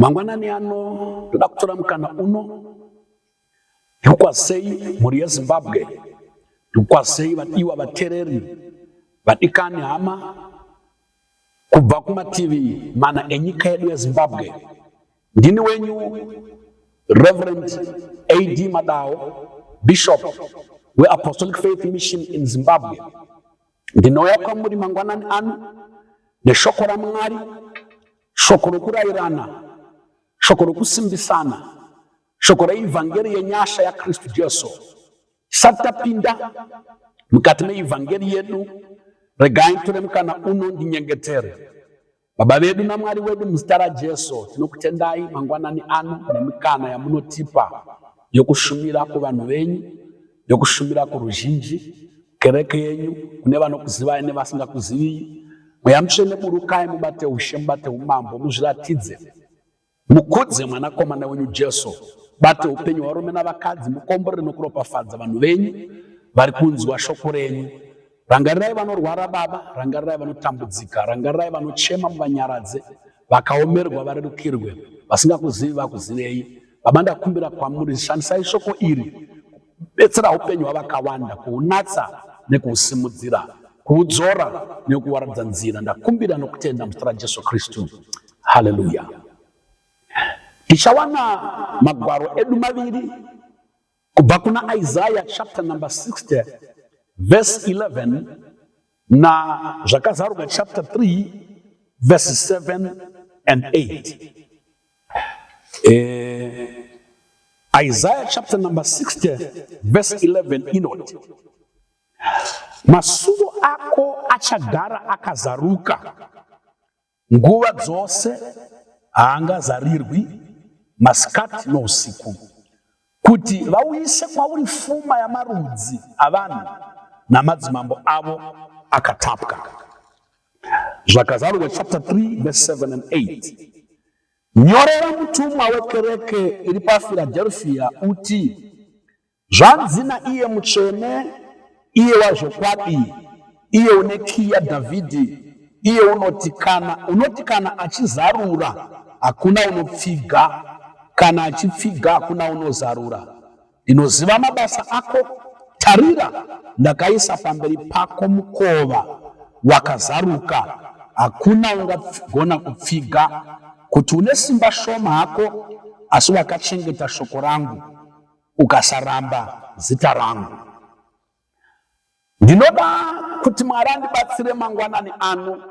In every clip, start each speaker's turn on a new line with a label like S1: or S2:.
S1: Mangwanani ano toda kutora mkana uno yukwasei muri ya Zimbabwe, yukwasei vadiwa vatereri vadikani hama kubva kumativi mana enyika yedu ya Zimbabwe. Ndini wenyu Reverend A.D. Madao, Bishop we Apostolic Faith Mission in Zimbabwe. Ndinouya kwamuri mangwanani ano neshoko raMwari, shoko rokurairana, shoko rokusimbisana, shoko reivhangeri yenyasha ya Kristu Jesu. Tisati tapinda mukati meivhangeri yedu, regai tore mukana uno ndinyengetere. Baba vedu naMwari wedu muzita raJesu, tinokutendai mangwanani ano nemikana yamunotipa yokushumira kuvanhu venyu, yokushumira kuruzhinji, kereke yenyu, kune vanokuzivai nevasingakuzivii. Mweya Mutsvene burukai mubate ushe, mubate umambo, muzviratidze, mukudze mwanakomana wenyu Jesu, bate upenyu hwarume navakadzi, mukomborere nokuropafadza vanhu venyu vari kunzwa shoko renyu. Rangarirai vanorwara Baba, rangarirai vanotambudzika, rangarirai vanochema muvanyaradze, vakaomerwa varerukirwe, vasingakuzivi vakuzivei. Baba, ndakumbira kwamuri, shandisai shoko iri betsera upenyu hwavakawanda, kuunatsa nekuusimudzira, kuudzora nekuwaradza nzira. Ndakumbira nokutenda muzita raJesu Kristu. Haleluya. Tichawana magwaro edu maviri kubva kuna Isaiah chapter number 60 verse 11 na zvakazaruka chapter 3 verse 7 and 8. Isaiah chapter number 60 verse 11 inoti: masuo ako achagara akazaruka, nguva dzose haangazarirwi, masikati nousiku, kuti vauyise kwauri pfuma yamarudzi avanhu namadzimambo avo akatapwa. Zvakazaruka chapter 3 verse 7 and 8. Nyorera mutumwa wekereke iri paFiladelfia uti, zvanzi naiye mutsvene, iye wazvokwadi, iye une kiyi yaDhavhidhi, iye unoti kana achizarura hakuna unopfiga, kana achipfiga hakuna unozarura. Ndinoziva mabasa ako, tarira ndakaisa pamberi pako mukova wakazaruka, hakuna ungagona kupfiga, kuti une simba shoma hako, asi wakachengeta shoko rangu, ukasaramba zita rangu. Ndinoda kuti Mwari andibatsire mangwanani ano,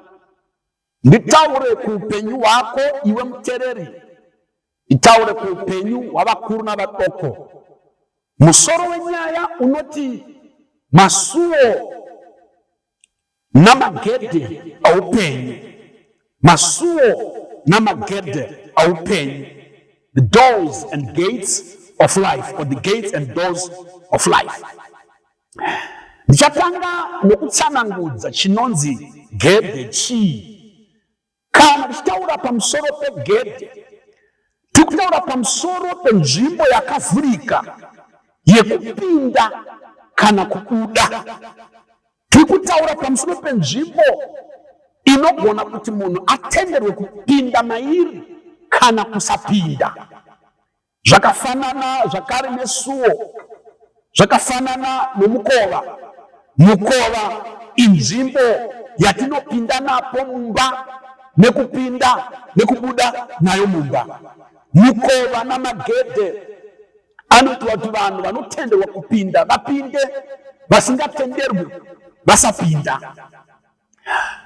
S1: nditaure kuupenyu hwako iwe mutereri, nditaure kuupenyu hwavakuru navadoko. Musoro wenyaya unoti masuo namagedhe aupenyu, masuo namagedhe aupenyu, the doors and gates of life, or the gates and doors of life. Ndichatanga nokutsanangudza chinonzi gedhe chii. Kana tichitaura pamusoro pegedhe, tikutaura pamusoro penzvimbo yakavhurika yekupinda kana kubuda. Tikutaura pamusoro penzvimbo inogona kuti munhu atenderwe kupinda mairi kana kusapinda. Zvakafanana zvakare nesuo, zvakafanana nomukova. Mukova inzvimbo yatinopinda napo mumba, nekupinda nekubuda nayo mumba. Mukova namagedhe anoitwa kuti vanhu vanotenderwa kupinda vapinde, vasingatenderwi vasapinda.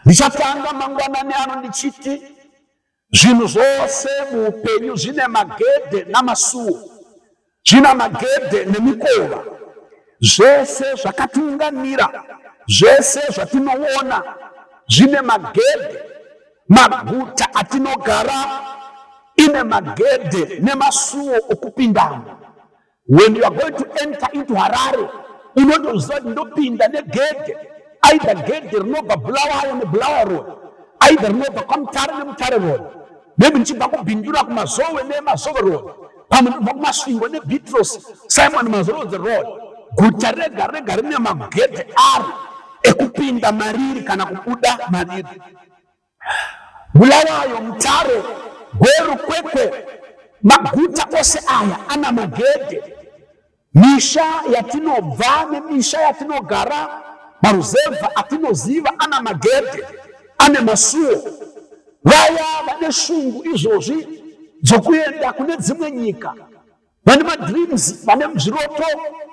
S1: Ndichatanga mangwanani ano ndichiti, zvinhu zvose muupenyu zvine magedhe namasuo, zvina magedhe nemikova. Zvese zvakatiunganira, zvese zvatinoona zvine magedhe. Maguta atinogara ine magedhe nemasuo okupindamo. When you are going to enter into Harare, unotoziva kuti ndopinda negedhe, either gedhe rinobva Bulawayo neBulawayo Road, either rinobva kwaMutare neMutare Road, maybe ndichibva kuBhindura kuMazowe neMazowe Road, pamwe ndibva kuMasvingo neBeatrice Simon Mazorodze Road. Guta rega rega rine magedhe ari ekupinda mariri kana kubuda mariri. Bulawayo, Mutare gweru kwekwe maguta ose aya ana magedhe. Misha yatinobva nemisha yatinogara, maruzevha atinoziva ana magedhe, ane masuo. Vaya vane shungu izvozvi dzokuenda kune dzimwe nyika, vane madreams, vane zviroto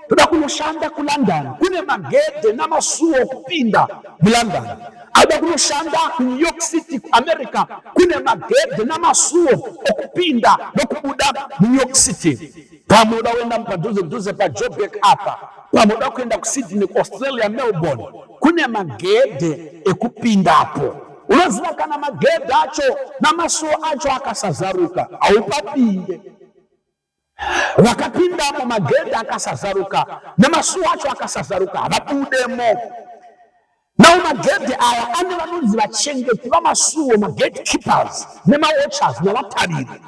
S1: toda kunoshanda kuLondon, kune magedhe namasuo kupinda muLondon. Ada kunoshanda kuNew York City kuAmerica, kune magedhe namasuo okupinda nokubuda muNew York City. Pamoda wenda mpadhuze pa Joburg apa, pamoda kuenda kuSydney kuAustralia Melbourne, kune magedhe ekupindapo. Unoziva kana magedhe acho namasuo acho akasazaruka, haupapinde. Vakapindamo magedhe akasazaruka namasuo acho akasazaruka, havapudemo. Nawo magedhe aya ane vanonzi vachengeti vamasuo, magate keepers nemawatchers navatariri.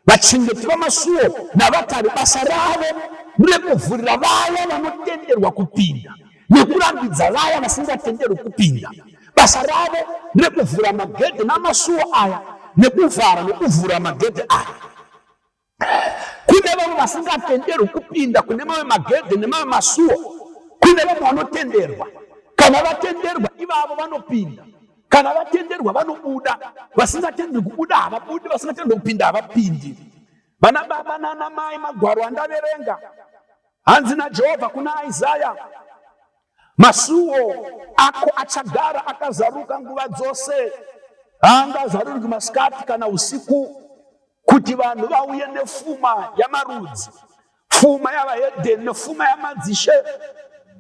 S1: Vachengeti vamasuo navatari basa ravo ndekuvhurira vaya vanotenderwa kupinda nekurambidza vaya vasingatenderwi kupinda. Basa ravo ndekuvhura magedhe namasuo aya nekuvhara nekuvhura magedhe aya. Kune vamwe vasingatenderwi kupinda kune mamwe magedhe nemamwe masuo, kune vamwe vanotenderwa. Kana vatenderwa ivavo vanopinda, kana vatenderwa vanobuda. Vasingatenderwi kubuda havabudi, vasingatenderwi kupinda havapindi. Vana baba nana mai, magwaro andaverenga hanzi naJehovha kuna Isaya, masuo ako achagara akazaruka nguva dzose, haangazarurwi masikati kana usiku, kuti vanhu vauye nefuma yamarudzi, pfuma yavahedheni nefuma yamadzishe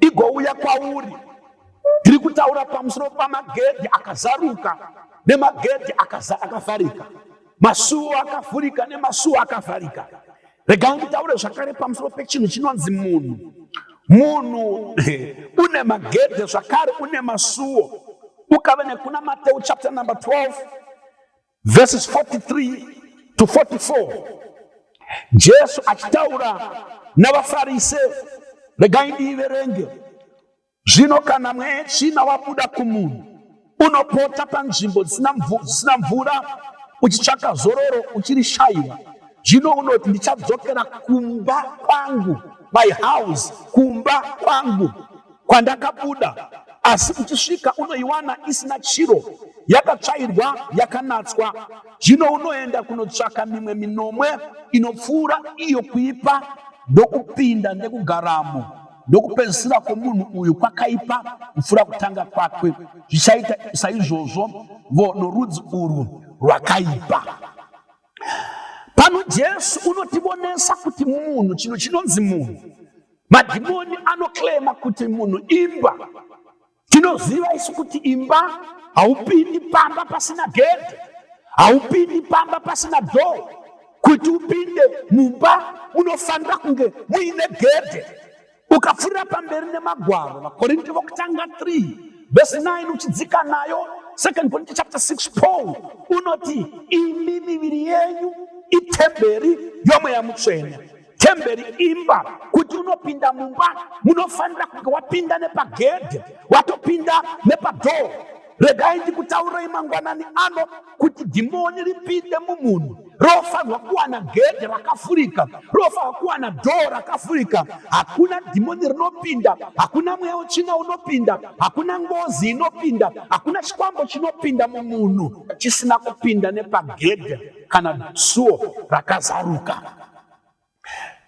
S1: igouya kwauri. Tiri kutaura pamusoro pamagedhe akazaruka nemagedhe akavharika, masuo akavhurika nemasuo akavharika. Regai nditaure zvakare pamusoro pechinhu chinonzi munhu. Munhu une magedhe zvakare une masuo. Ukave nekuna Matthew chapter number 12 verses 43 to 44, Jesu achitaura navaFarise. Regai ndiverenge. Zvino kana mwechina wabuda kumunhu, unopota panzvimbo dzisina mvura uchitsvaka zororo uchirishayiwa. Zvino unoti ndichadzokera kumba kwangu, my house, kumba kwangu kwandakabuda. Asi uchisvika unoiwana isina chiro, yakatsvairwa yakanatswa. Zvino unoenda kunotsvaka mimwe minomwe inopfuura iyo kuipa, ndokupinda ndekugaramo. Ndokupedzisira kwomunhu uyu kwakaipa kupfuura kutanga kwakwe. Zvichaita saizvozvo norudzi urwu rwakaipa. Pano Jesu unotibonesa kuti munhu, chinhu chinonzi munhu, madhimoni anoklema kuti munhu imba. Tinoziva isu kuti imba haupindi pamba pasina gedhe, haupindi pamba pasina door. Kuti upinde mumba unofanira kunge muine gedhe. Ukapfuura pamberi nemagwaro, vaKorinte vokutanga 3 verse 9 uchidzika nayo 2 Corinthians chapter 6 Paul unoti imi miviri yenyu itemberi yomweya mutsvene. Temberi imba. Kuti unopinda mumba munofanira kunge wapinda nepagedhe, watopinda nepadoo. Regai ndikutaurei mangwanani ano kuti dhimoni ripinde mumunhu rofanirwa kuwana gedhe rakafurika, rofanirwa kuwana dhoo rakafurika. Hakuna dhimoni rinopinda, hakuna mweya wetsvina unopinda, hakuna ngozi inopinda, hakuna chikwambo chinopinda mumunhu chisina kupinda nepagedhe kana suo rakazaruka.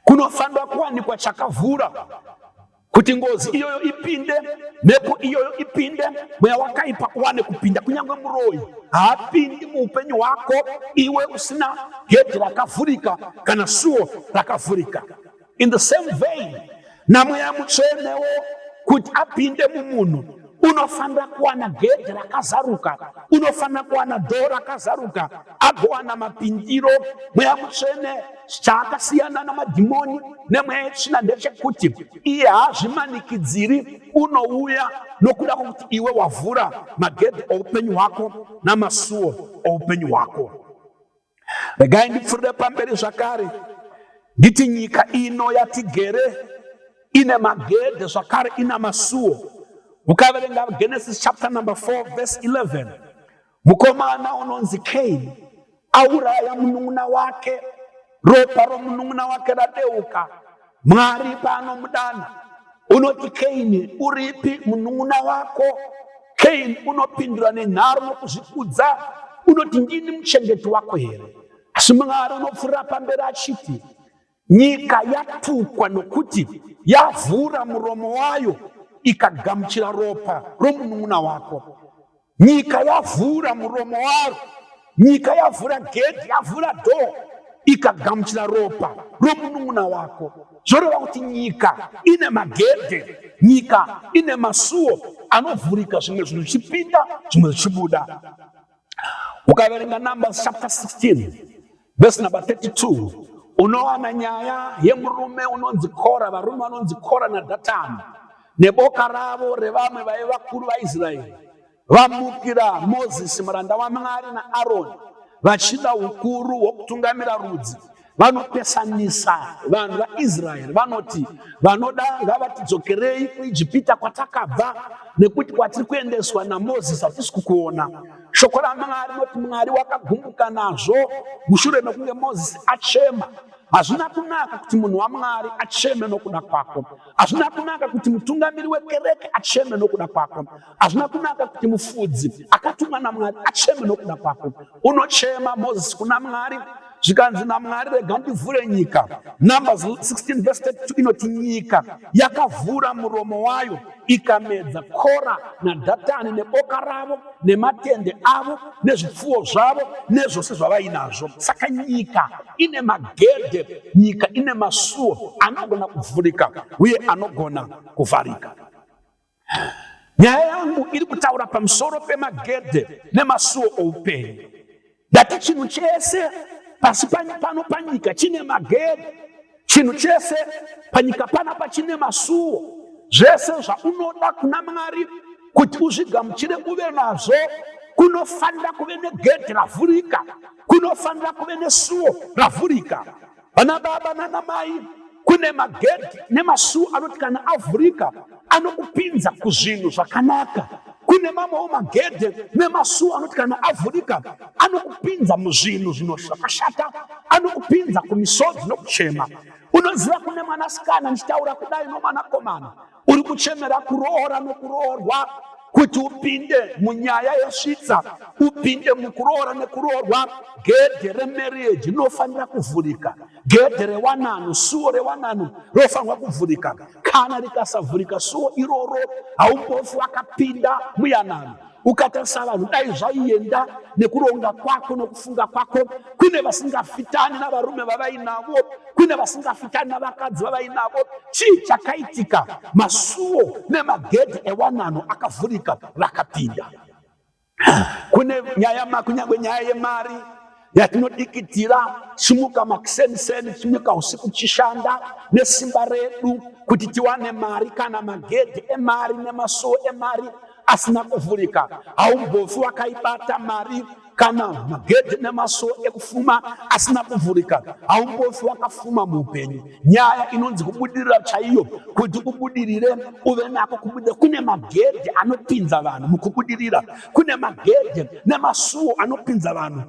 S1: Kunofanirwa kuwanikwa chakavhura kuti ngozi iyoyo ipinde, mhepo iyoyo ipinde, mweya wakaipa uwane kupinda. Kunyangwe muroyi haapindi muupenyu hwako iwe usina gedhe rakavhurika kana suo rakavhurika. In the same vein, na mweya mutsvenewo kuti apinde mumunhu unofanira kuwana gedhe rakazaruka, unofanira kuwana dhoo rakazaruka, agowana mapindiro. Mweya mutsvene chaakasiyana namadhimoni nemweya wetsvina ndechekuti iye haazvimanikidziri, unouya nokuda kwokuti iwe wavhura magedhe oupenyu hwako namasuo oupenyu hwako. Regai ndipfuurire pamberi zvakare nditi nyika ino yatigere ine magedhe zvakare ina masuo. Ukaverenga Genesis chapter number 4 verse 11, mukomana unonzi Cain auraya munun'una wake, ropa romunun'una wake radeuka. Mwari panomudana unoti Kaini, uripi munun'una wako? Kaini unopindura nenharo nokuzvikudza, unoti ndini muchengeti wako here? Asi Mwari unopfuura pamberi achiti, nyika yatukwa nokuti yavhura muromo wayo ikagamuchira ropa romunun'una wako. Nyika yavhura muromo wayo, nyika yavhura gedhi, yavhura dhoo ikagamuchira ropa romunun'una wako. Zvoreva kuti nyika ine magedhe, nyika ine masuo anovhurika, zvimwe zvinhu zvichipinda, zvimwe zvichibuda. Ukaverenga Numbers chapter 16 verse number 32, unowana nyaya yemurume unonzi Kora, varume vanonzi Kora naDhatani neboka ravo revamwe vaiva vakuru vaIsraeri, vamukira Mozisi muranda waMwari naAroni vachida ukuru hwokutungamira rudzi. Vanopesanisa vanhu vaIsraeri, vanoti vanoda ngavatidzokerei kuIjipita kwatakabva, nekuti kwatiri kuendeswa naMozisi hatisi kukuona. Shoko raMwari rinoti Mwari wakagumbuka nazvo mushure mekunge Mozisi achema. Hazvina kunaka kuti munhu waMwari acheme nokuda kwako. Hazvina kunaka kuti mutungamiri wekereke acheme nokuda kwako. Hazvina kunaka kuti mufudzi akatumwa naMwari acheme nokuda kwako. Unochema Mozisi kuna Mwari, zvikanzi naMwari rega ndivhure nyika. Numbers 16 verse 32 inoti nyika yakavhura muromo wayo ikamedza Kora naDhatani neboka ravo nematende avo nezvipfuwo zvavo nezvose zvavainazvo. Saka nyika ine magedhe, nyika ine masuo anogona kuvhurika uye anogona kuvharika. Nyaya yangu iri kutaura pamusoro pemagedhe nemasuo oupenyu. Ndati chinhu chese pasi pano panyika chine magedhe, chinhu chese panyika panapa chine masuo. Zvese zvaunoda kuna Mwari kuti uzvigamuchire uve nazvo, kunofanira kuve negedhe ravhurika, kunofanira kuve nesuo ravhurika. Vana baba nana mai, kune magedhe nemasuo anoti kana avhurika anokupinza kuzvinhu zvakanaka. Kune mamwewo magedhe nemasuo anoti kana avhurika anokupinza muzvinhu zvakashata, anokupinza kumisodzi nokuchema. Unoziva kune mwanasikana, ndichitaura kudai nomwanakomana, uri kuchemera kuroora nokuroorwa, kuti upinde munyaya yesvitsa, upinde mukuroora nekuroorwa, gedhe remarriage rinofanira kuvhurika. Gedhe rewanano, suo rewanano rinofanira kuvhurika. Kana rikasavhurika suo iroro, haumbofi wakapinda muyanano. Ukatarisa vanhu dai zvaienda nekuronga kwako nokufunga kwako. Kune vasingafitani navarume vavainavo, kune vasingafitani navakadzi vavainavo. Chii chakaitika? Masuo nemagedhe ewanano akavhurika, vakapinda. Kune nyaya, kunyangwe nyaya yemari yatinodikitira, chimuka makuseniseni, chimuka usiku chishanda nesimba redu kuti tiwane mari. Kana magedhe emari nemasuo emari asina kuvhurika, haumbofi wakaibata mari. Kana magedhe nemasuo ekufuma asina kuvhurika, haumbofi wakafuma muupenyu. Nyaya inonzi kubudirira chaiyo, kuti ubudirire uve nako kubudirira. Kune magedhe anopinza vanhu mukubudirira, kune magedhe nemasuo anopinza vanhu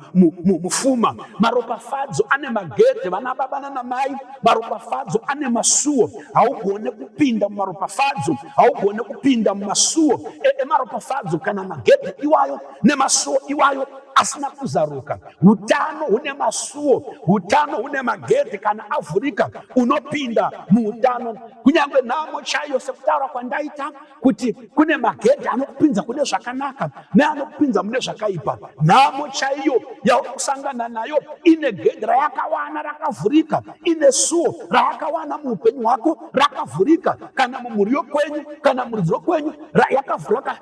S1: mufuma. Maropafadzo ane magedhe, vana baba nana mai, maropafadzo ane masuo. Haugone kupinda mumaropafadzo, haugone kupinda mumasuo emaropafadzo kana magedhe iwayo nemasuo iwayo asina kuzaruka. Hutano hune masuo, hutano hune magedhe, kana avhurika unopinda muhutano. Kunyangwe nhamo chaiyo, sekutaura kwandaita kuti kune magedhe anokupinza kune zvakanaka neanokupinza mune zvakaipa. Nhamo chaiyo yauri kusangana nayo ine gedhe rayakawana rakavhurika, ine suo rayakawana muupenyu hwako rakavhurika. Kana mumhuri kwenyu, kana murudziro kwenyu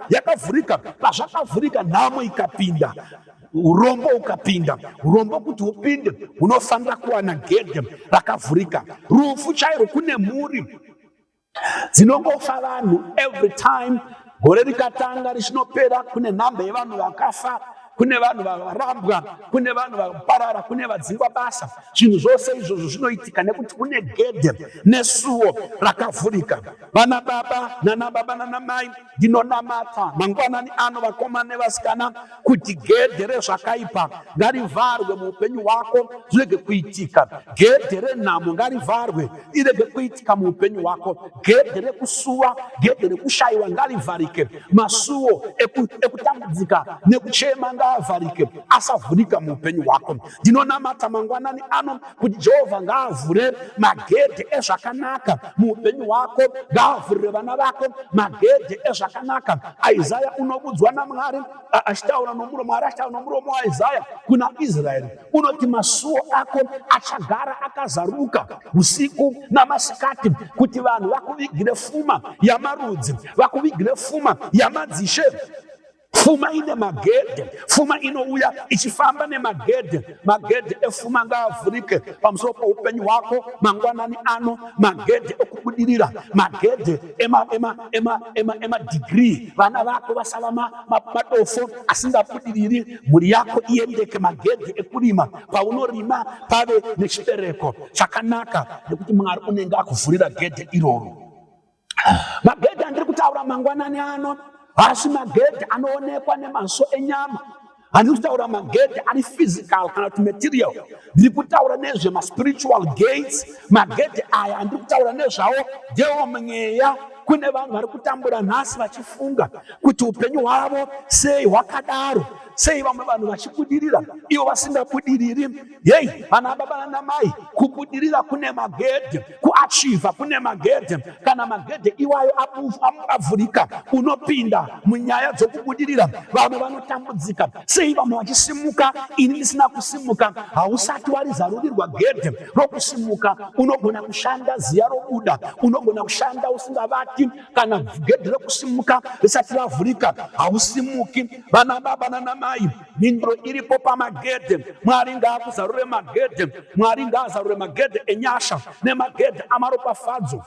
S1: yakavhurika, pazvakavhurika nhamo ikapinda, urombo ukapinda. Urombo kuti upinde unofanira kuwana gedhe rakavhurika. Rufu chairo, kune mhuri dzinongofa vanhu every time gore rikatanga richinopera. Kune nhamba yevanhu vakafa kune vanhu varambwa, kune vanhu vaparara, kune vadzingwa basa. Zvinhu zvose izvozvo zvinoitika nekuti kune gedhe nesuo rakavhurika. Vana baba nana mai, ndinonamata mangwanani ano vakomana nevasikana kuti gedhe rezvakaipa ngarivharwe muupenyu hwako zvirege kuitika. Gedhe renhamo ngarivharwe irege kuitika muupenyu hwako. Gedhe rekusuwa, gedhe rekushayiwa ngarivharike. Masuo ekutambudzika nekuchema ngaavharike, asavhurika muupenyu hwako. Ndinonamata mangwanani ano kuti Jehovha ngaavhure magedhe ezvakanaka muupenyu hwako, ngaavhurire vana vako magedhe ezvakanaka. Isaya unobudzwa naMwari achitaura nomuromo waIsaya kuna Israeri, unoti masuo ako achagara akazaruka usiku namasikati, kuti vanhu vakuvigire pfuma yamarudzi, vakuvigire pfuma yamadzishe. Pfuma ine magedhe, pfuma inouya ichifamba nemagedhe. Magedhe epfuma ngaavhurike pamusoro poupenyu hwako mangwanani ano. Magedhe okubudirira, magedhe ema degree. Vana vako vasava madofo asingabudiriri, mhuri yako iendeke. Magedhe ekurima, paunorima pave nechibereko chakanaka, nekuti Mwari unenge akuvhurira gedhe iroro. Magedhe andiri kutaura mangwanani ano hasi magedhe anoonekwa nemaso enyama. Handiri kutaura magedhe ari physical kana kuti material. Ndiri kutaura nezvemaspiritual gates. Magedhe aya andiri kutaura nezvawo ndeomweya. Kune vanhu vari kutambura nhasi vachifunga kuti upenyu hwavo sei hwakadaro, sei vamwe vanhu vachibudirira ivo vasingabudiriri. Yei, vana baba nana mai, kubudirira kune magedhe, kuachiva kune magedhe. Kana magedhe iwayo avhurika, unopinda munyaya dzokubudirira. Vamwe vanotambudzika, sei vamwe vachisimuka, ini ndisina kusimuka. Hausati warizarurirwa gedhe rokusimuka, unogona kushanda ziya robuda, unogona kushanda usingavati. Kana gedhe rokusimuka risati ravhurika, hausimuki. Vana baba nana mai, mhinduro iripo pamagedhe. Mwari ngaakuzarure magedhe, Mwari ngaazarure magedhe enyasha nemagedhe amaropafadzo.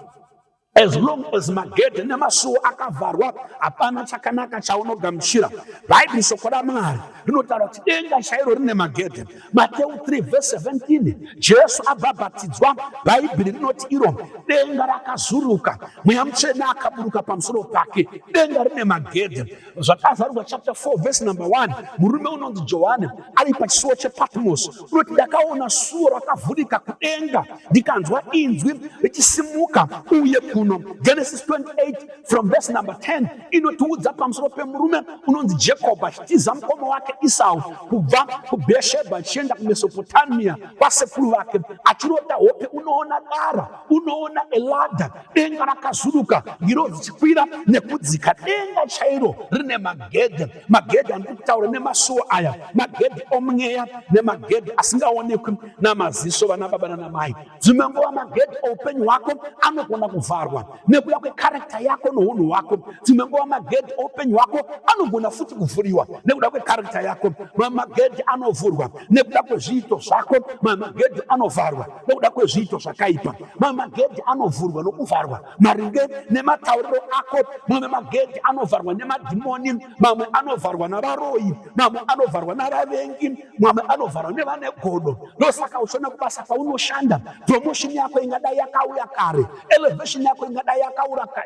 S1: As long as magedhe nemasuo akavharwa, hapana chakanaka chaunogamuchira. Bhaibheri shoko raMwari rinotaura kuti denga chairo rine magedhe. Mateu 3:17, Jesu abhabhatidzwa, Bhaibheri rinoti iro denga rakazuruka, mweya mutsvene akaburuka pamusoro pake. Denga rine magedhe. Zvakavharwa chapter 4:1, murume unonzi Johani ari pachisuo chePatmos unoti ndakaona suo rakavhurika kudenga, ndikanzwa inzwi richisimuka uye kuno. Genesis 28:10 inotiudza pamusoro pemurume unonzi Jacob achitiza mukoma wake Esau kubva kuBheersheba achienda kuMesopotamia kwasekuru vake, achirota hope. Unoona dara, unoona Eladha, denga rakazuruka, ngiro dzichikwira nekudzika. Denga chairo rine magedhe. Magedhe andiri kutaura nemasuo aya, magedhe omweya nemagedhe asingaonekwi namaziso. Vana baba nana mai, dzimwe nguva magedhe oupenyu hwako anogona kuvharwa nekuda kwekarakta yako nounhu hwako. Dzimwe nguva magedhe oupenyu hwako anogona futi kuvhuriwa nekuda kwekarakta yako. Magedhe anovhurwa nekuda kwezviito zvako, magedhe anovharwa nekuda kwezviito zvakaipa. Magedhe anovhurwa nokuvharwa maringe nematauriro ako. Mamwe magedhe anovharwa nemadhimoni, mamwe anovharwa navaroyi, mamwe anovharwa navavengi, mamwe anovharwa nevane godo. Ndosaka uchiona kubasa paunoshanda, promotion yako ingadai yakauya kare, elevation yako ingadai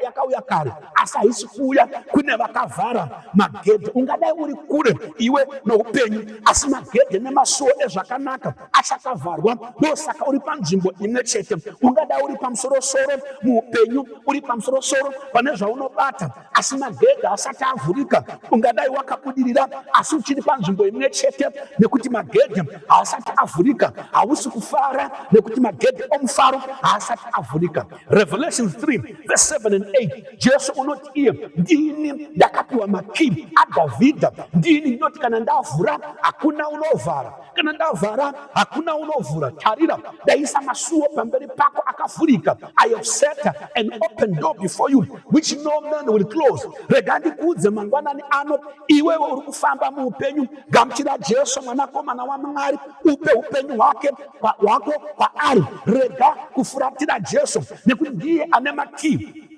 S1: yakauya kare, asi haisi kuuya. Kune vakavhara magedhe. Ungadai uri kure iwe noupenyu, asi magedhe nemasuo ezvakanaka achakavharwa. Ndosaka uri panzvimbo imwe chete. Ungadai uri pamusorosoro muupenyu, uri pamusorosoro pane zvaunobata, asi magedhe asati avhurika. Ungadai wakabudirira, asi uchiri panzvimbo imwe chete, nekuti magedhe haasati avhurika. Hausi kufara nekuti magedhe omufaro haasati avhurika. Revelation 3:7-8, Jesu unoti iye ndini ndakapiwa makii aDhavhidha. Ndini ndinoti kana ndavhura hakuna unovhara, kana ndavhara hakuna unovhura. Tarira, ndaisa masuo pamberi pako akavhurika. I have set an open door before you which no man will close. Rega ndikuudze mangwanani ano, iwewe uri kufamba muupenyu, gamuchira Jesu mwanakomana waMwari, upe upenyu wako kwaari. Rega kufuratira Jesu nekuti ndiye ane makii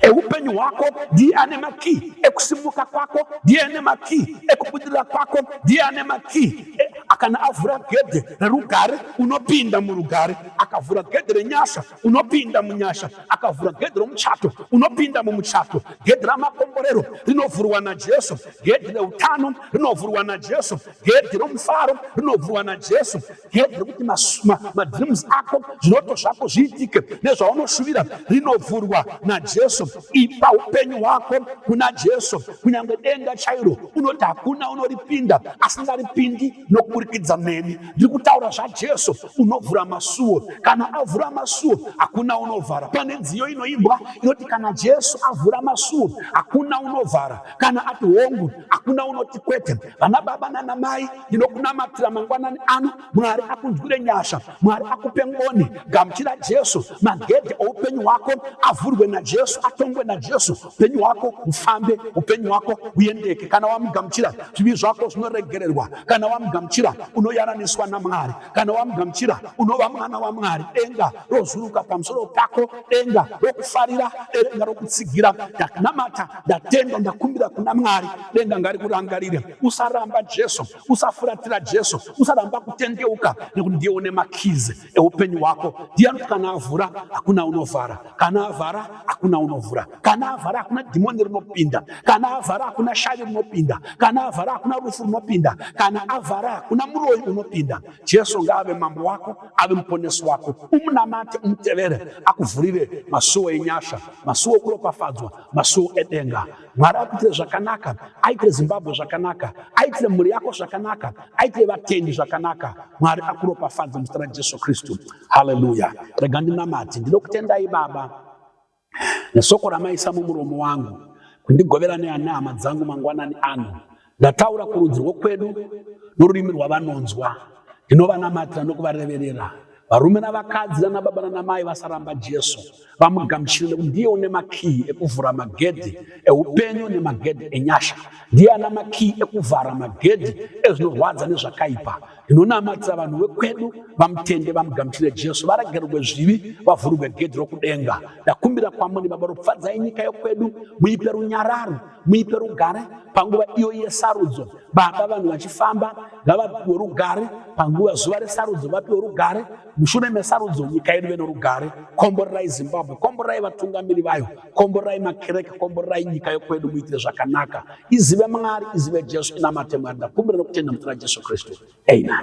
S1: Eupenyu wako ndiye ane makii. Ekusimuka kwako ndiye ane makii. Ekubudira kwako ndiye ane makii. Akana avura gedhe rerugare unopinda murugare, akavura gedhe renyasha unopinda munyasha, akavura gedhe romuchato unopinda mumuchato. Gedhe ramakomborero rinovhurwa naJesu, gedhe reutano rinovhurwa naJesu, gedhe romufaro rinovhurwa naJesu, gedhe rekuti madreams ako zvinoto zvako zviitike nezvaunoshuvira rinovhurwa naJesu. Ipa upenyu hwako kuna Jesu. Kunyange denga chairo unoti hakuna unoripinda, asingaripindi nokuburikidza neni. Ndiri kutaura zvaJesu, unovhura masuo. Kana avhura masuo hakuna unovhara. Pane nziyo inoimbwa inoti kana Jesu avhura masuo hakuna unovhara. Kana ati hongu hakuna unoti kwete. Vana baba nana mai, ndinokunamatira mangwanani ano, Mwari akunzwire nyasha, Mwari akupe ngoni. Gamuchira Jesu, magedhe oupenyu hwako avhurwe naJesu, atongwe naJesu. Upenyu hwako ufambe, upenyu hwako uendeke. Kana wamugamuchira zvivi zvako zvinoregererwa. Kana wamugamuchira unoyananiswa naMwari. Kana wamugamuchira unova mwana waMwari. Denga rozuruka pamusoro pako, denga rokufarira, denga rokutsigira. Ndakunamata, ndatenda, ndakumbira kuna Mwari. Denga ngarikurangarire. Usaramba Jesu, usafuratira Jesu, usaramba kutendeuka nekuti ndiye une makizi eupenyu hwako. Ndiye anoti kana avhura hakuna unovhara, kana avhara hakuna unovhura, kana avhara hakuna dhimoni rinopinda, kana avhara hakuna shari rinopinda, kana avhara hakuna rufu rinopinda, kana avhara hakuna muroyi unopinda. Jesu ngaave mambo wako, ave muponesi wako. Umunamate, umutevere, akuvhurire masuo enyasha, masuo okuropafadzwa, masuo edenga. Mwari akuitire zvakanaka, aitire Zimbabwe zvakanaka, aitire mhuri yako zvakanaka, aitire vatendi zvakanaka. Mwari akuropafadze muzita raJesu Kristu. Haleluya. Rega ndinamate. Ndinokutendai Baba nesoko ramaisa mumuromo wangu kundigovera nehama dzangu mangwanani ano. Ndataura kurudzi rwokwedu norurimi rwavanonzwa. Ndinovanamatira nokuvareverera. Varume navakadzi nana baba nana mai vasaramba Jesu, vamugamuchire nekuti ndiye une makii ekuvhura magedhe eupenyu nemagedhe enyasha. Ndiye ana makii ekuvhara magedhe ezvinorwadza nezvakaipa. Ndinonamatira vanhu vekwedu vamutende, vamugamuchire Jesu, varagerwe zvivi, vavhurwe gedhe rokudenga. Ndakumbira kwamuri Baba, ropfadzai nyika yekwedu, muipe runyararo, muipe rugare panguva iyo yesarudzo. Baba, vanhu vachifamba ngavapiwe rugare panguva zuva resarudzo, vapiwe rugare. Mushure mesarudzo nyika yedu ive norugare. Komborerai Zimbabwe, komborerai vatungamiri vayo, komborerai makereke, komborerai nyika yekwedu, muitire zvakanaka. Izive Mwari, izive Jesu. Inamate Mwari. Ndakumbira nokutenda muzita raJesu Kristu. Amen.